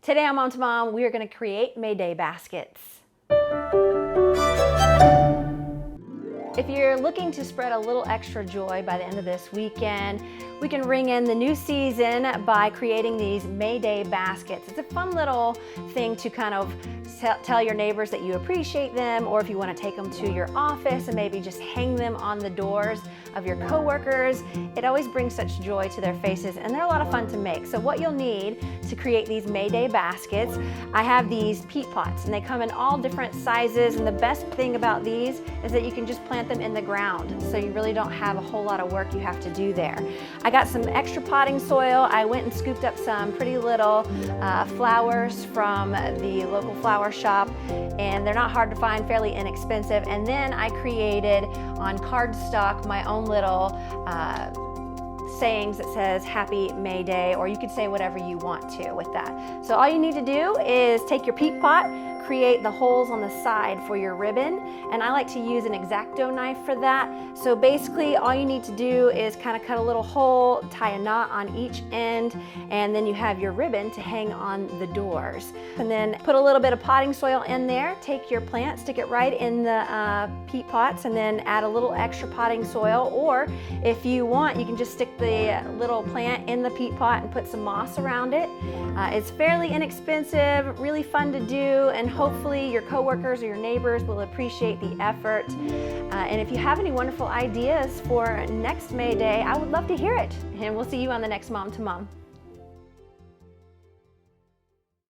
Today on Mom to Mom, we are going to create May Day baskets. If you're looking to spread a little extra joy by the end of this weekend, we can ring in the new season by creating these May Day baskets. It's a fun little thing to kind of tell your neighbors that you appreciate them, or if you want to take them to your office and maybe just hang them on the doors of your coworkers. It always brings such joy to their faces, and they're a lot of fun to make. So what you'll need to create these May Day baskets, I have these peat pots, and they come in all different sizes, and the best thing about these is that you can just plant them in the ground, so you really don't have a whole lot of work you have to do there. I got some extra potting soil. I went and scooped up some pretty little flowers from the local flower shop, and they're not hard to find, fairly inexpensive. And then I created on cardstock my own little sayings that says Happy May Day, or you could say whatever you want to with that. So all you need to do is take your peat pot, create the holes on the side for your ribbon, and I like to use an X-Acto knife for that. So basically all you need to do is kind of cut a little hole, tie a knot on each end, and then you have your ribbon to hang on the doors. And then put a little bit of potting soil in there, take your plant, stick it right in the peat pots, and then add a little extra potting soil, or if you want, you can just stick the little plant in the peat pot and put some moss around it. It's fairly inexpensive, really fun to do, and hopefully your coworkers or your neighbors will appreciate the effort. And if you have any wonderful ideas for next May Day, I would love to hear it. And we'll see you on the next Mom to Mom.